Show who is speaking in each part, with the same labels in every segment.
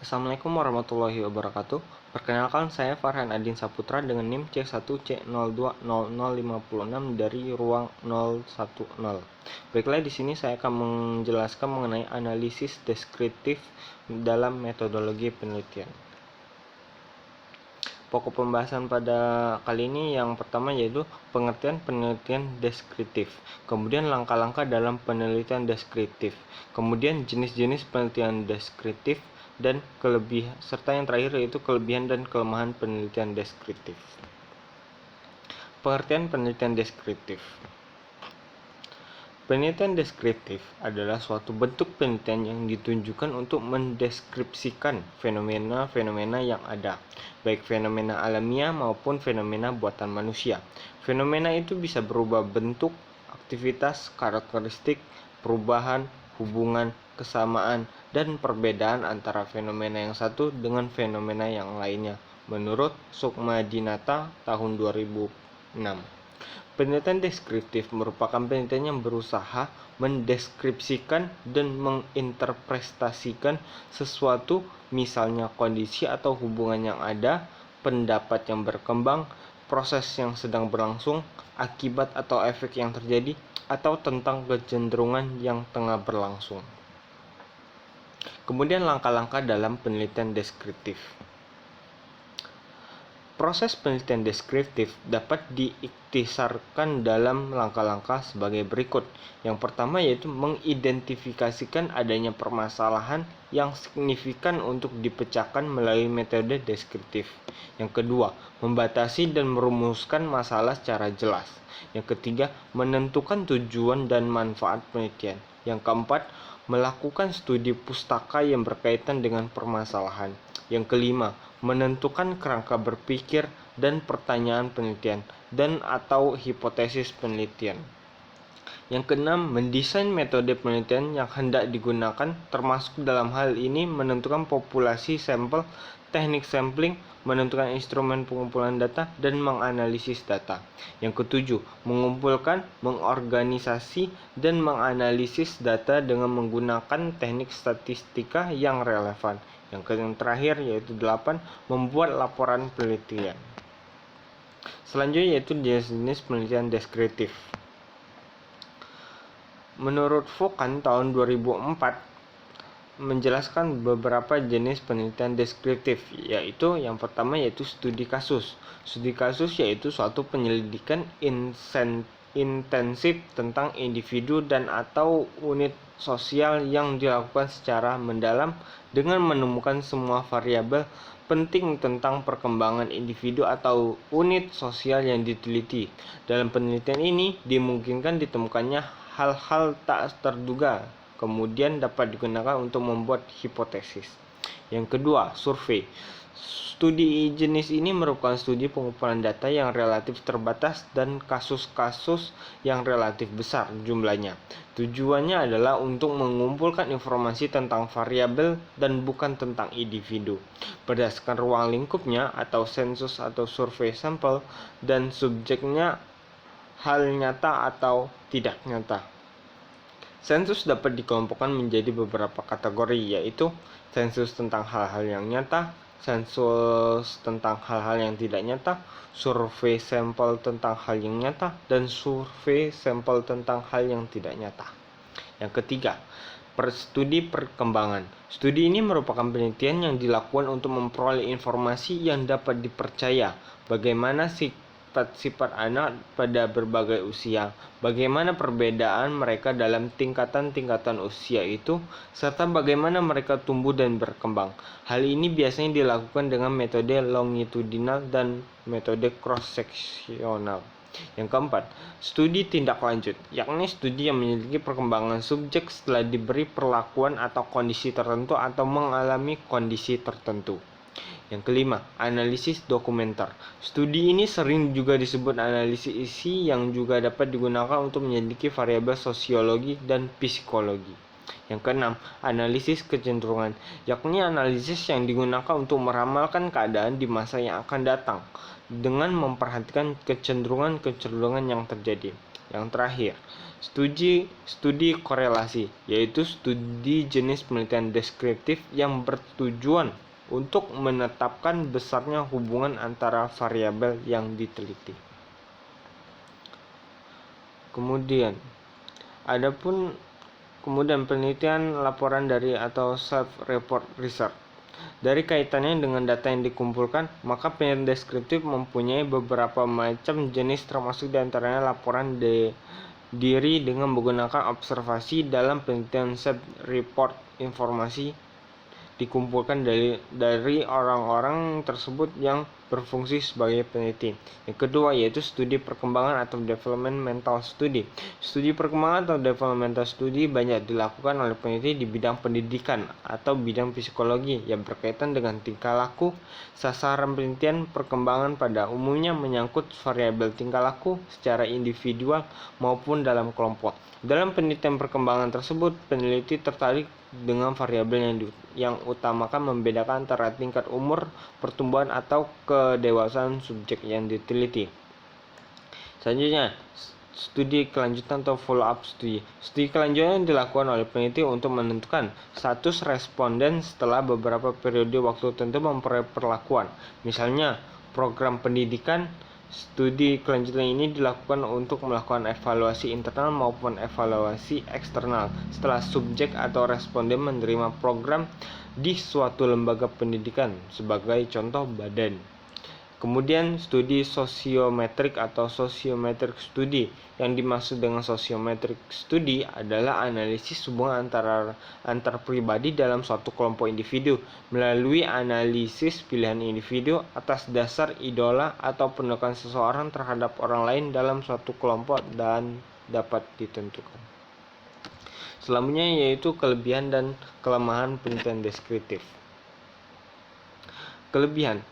Speaker 1: Assalamualaikum warahmatullahi wabarakatuh. Perkenalkan, saya Farhan Adin Saputra dengan NIM C1C020056 dari ruang 010. Baiklah, di sini saya akan menjelaskan mengenai analisis deskriptif dalam metodologi penelitian. Pokok pembahasan pada kali ini yang pertama yaitu pengertian penelitian deskriptif, kemudian langkah-langkah dalam penelitian deskriptif, kemudian jenis-jenis penelitian deskriptif, dan kelebihan, serta yang terakhir yaitu kelebihan dan kelemahan penelitian deskriptif. Pengertian penelitian deskriptif. Penelitian deskriptif adalah suatu bentuk penelitian yang ditunjukkan untuk mendeskripsikan fenomena-fenomena yang ada, baik fenomena alamiah maupun fenomena buatan manusia. Fenomena itu bisa berubah bentuk, aktivitas, karakteristik, perubahan, hubungan, kesamaan, dan perbedaan antara fenomena yang satu dengan fenomena yang lainnya, menurut Sukmadinata tahun 2006. Penelitian deskriptif merupakan penelitian yang berusaha mendeskripsikan dan menginterpretasikan sesuatu, misalnya kondisi atau hubungan yang ada, pendapat yang berkembang, proses yang sedang berlangsung, akibat atau efek yang terjadi, atau tentang kecenderungan yang tengah berlangsung. Kemudian langkah-langkah dalam penelitian deskriptif. Proses penelitian deskriptif dapat diikhtisarkan dalam langkah-langkah sebagai berikut. Yang pertama yaitu mengidentifikasikan adanya permasalahan yang signifikan untuk dipecahkan melalui metode deskriptif. Yang kedua, membatasi dan merumuskan masalah secara jelas. Yang ketiga, menentukan tujuan dan manfaat penelitian. Yang keempat, melakukan studi pustaka yang berkaitan dengan permasalahan. Yang kelima, menentukan kerangka berpikir dan pertanyaan penelitian dan atau hipotesis penelitian. Yang keenam, mendesain metode penelitian yang hendak digunakan, termasuk dalam hal ini menentukan populasi sampel, teknik sampling, menentukan instrumen pengumpulan data, dan menganalisis data. Yang ketujuh, mengumpulkan, mengorganisasi, dan menganalisis data dengan menggunakan teknik statistika yang relevan. Yang terakhir yaitu 8, membuat laporan penelitian. Selanjutnya yaitu jenis penelitian deskriptif. Menurut Vaughan tahun 2004 menjelaskan beberapa jenis penelitian deskriptif, yaitu yang pertama yaitu studi kasus. Studi kasus yaitu suatu penyelidikan intensif tentang individu dan atau unit sosial yang dilakukan secara mendalam dengan menemukan semua variabel penting tentang perkembangan individu atau unit sosial yang diteliti. Dalam penelitian ini dimungkinkan ditemukannya hal-hal tak terduga, kemudian dapat digunakan untuk membuat hipotesis. Yang kedua, survei. Studi jenis ini merupakan studi pengumpulan data yang relatif terbatas dan kasus-kasus yang relatif besar jumlahnya. Tujuannya adalah untuk mengumpulkan informasi tentang variabel dan bukan tentang individu. Berdasarkan ruang lingkupnya atau sensus atau survei sampel dan subjeknya, hal nyata atau tidak nyata. Sensus dapat dikelompokkan menjadi beberapa kategori, yaitu sensus tentang hal-hal yang nyata, sensus tentang hal-hal yang tidak nyata, survei sampel tentang hal yang nyata, dan survei sampel tentang hal yang tidak nyata. Yang ketiga, studi perkembangan. Studi ini merupakan penelitian yang dilakukan untuk memperoleh informasi yang dapat dipercaya, bagaimana sifat-sifat anak pada berbagai usia, bagaimana perbedaan mereka dalam tingkatan-tingkatan usia itu, serta bagaimana mereka tumbuh dan berkembang. Hal ini biasanya dilakukan dengan metode longitudinal dan metode cross-seksional. Yang keempat, studi tindak lanjut, yakni studi yang menyelidiki perkembangan subjek setelah diberi perlakuan atau kondisi tertentu atau mengalami kondisi tertentu. Yang kelima, analisis dokumenter. Studi ini sering juga disebut analisis isi yang juga dapat digunakan untuk menyelidiki variabel sosiologi dan psikologi. Yang keenam, analisis kecenderungan, yakni analisis yang digunakan untuk meramalkan keadaan di masa yang akan datang dengan memperhatikan kecenderungan-kecenderungan yang terjadi. Yang terakhir, studi korelasi, yaitu studi jenis penelitian deskriptif yang bertujuan untuk menetapkan besarnya hubungan antara variabel yang diteliti. Kemudian penelitian laporan dari atau self-report research. Dari kaitannya dengan data yang dikumpulkan, maka penelitian deskriptif mempunyai beberapa macam jenis, termasuk diantaranya laporan diri dengan menggunakan observasi. Dalam penelitian self-report, informasi dikumpulkan dari orang-orang tersebut yang berfungsi sebagai peneliti. Yang kedua yaitu studi perkembangan atau developmental study. Studi perkembangan atau developmental study banyak dilakukan oleh peneliti di bidang pendidikan atau bidang psikologi yang berkaitan dengan tingkah laku. Sasaran penelitian perkembangan pada umumnya menyangkut variabel tingkah laku secara individual maupun dalam kelompok. Dalam penelitian perkembangan tersebut, peneliti tertarik dengan variabel yang utamakan membedakan antara tingkat umur, pertumbuhan, atau kedewasaan subjek yang diteliti. Selanjutnya, studi kelanjutan atau follow-up studi. Studi kelanjutan dilakukan oleh peneliti untuk menentukan status responden setelah beberapa periode waktu tertentu memperoleh perlakuan. Misalnya, program pendidikan. Studi kelanjutan ini dilakukan untuk melakukan evaluasi internal maupun evaluasi eksternal setelah subjek atau responden menerima program di suatu lembaga pendidikan, sebagai contoh badan. Kemudian studi sosiometrik atau sosiometric study. Yang dimaksud dengan sosiometric study adalah analisis hubungan antar pribadi dalam suatu kelompok individu melalui analisis pilihan individu atas dasar idola atau penolakan seseorang terhadap orang lain dalam suatu kelompok dan dapat ditentukan. Selanjutnya yaitu kelebihan dan kelemahan penelitian deskriptif. Kelebihan.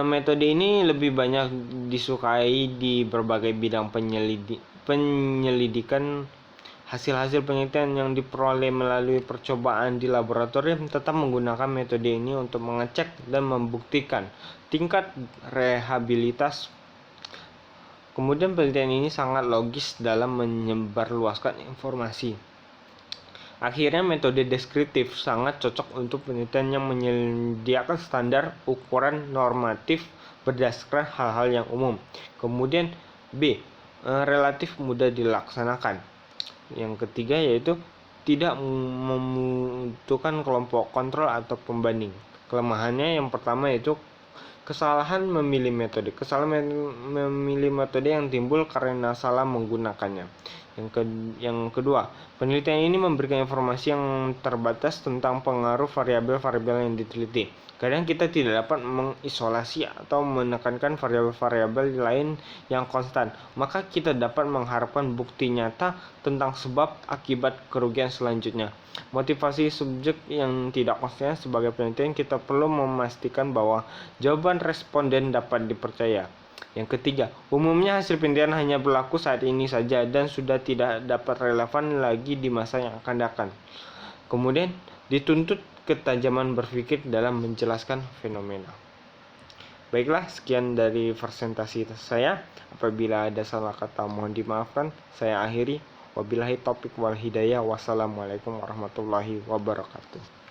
Speaker 1: Metode ini lebih banyak disukai di berbagai bidang penyelidikan. Hasil-hasil penelitian yang diperoleh melalui percobaan di laboratorium tetap menggunakan metode ini untuk mengecek dan membuktikan tingkat rehabilitas. Kemudian penelitian ini sangat logis dalam menyebarluaskan informasi. Akhirnya, metode deskriptif sangat cocok untuk penelitian yang menyediakan standar ukuran normatif berdasarkan hal-hal yang umum. Kemudian B, relatif mudah dilaksanakan. Yang ketiga yaitu tidak membutuhkan kelompok kontrol atau pembanding. Kelemahannya yang pertama yaitu kesalahan memilih metode. Kesalahan memilih metode yang timbul karena salah menggunakannya. Yang kedua, penelitian ini memberikan informasi yang terbatas tentang pengaruh variabel-variabel yang diteliti. Kadang kita tidak dapat mengisolasi atau menekankan variabel-variabel lain yang konstan, maka kita dapat mengharapkan bukti nyata tentang sebab akibat kerugian selanjutnya. Motivasi subjek yang tidak konsisten. Sebagai penelitian, kita perlu memastikan bahwa jawaban responden dapat dipercaya. Yang ketiga, umumnya hasil penelitian hanya berlaku saat ini saja dan sudah tidak dapat relevan lagi di masa yang akan datang. Kemudian, dituntut ketajaman berpikir dalam menjelaskan fenomena. Baiklah, sekian dari presentasi saya. Apabila ada salah kata mohon dimaafkan. Saya akhiri. Wabillahi taufiq wal hidayah. Wassalamualaikum warahmatullahi wabarakatuh.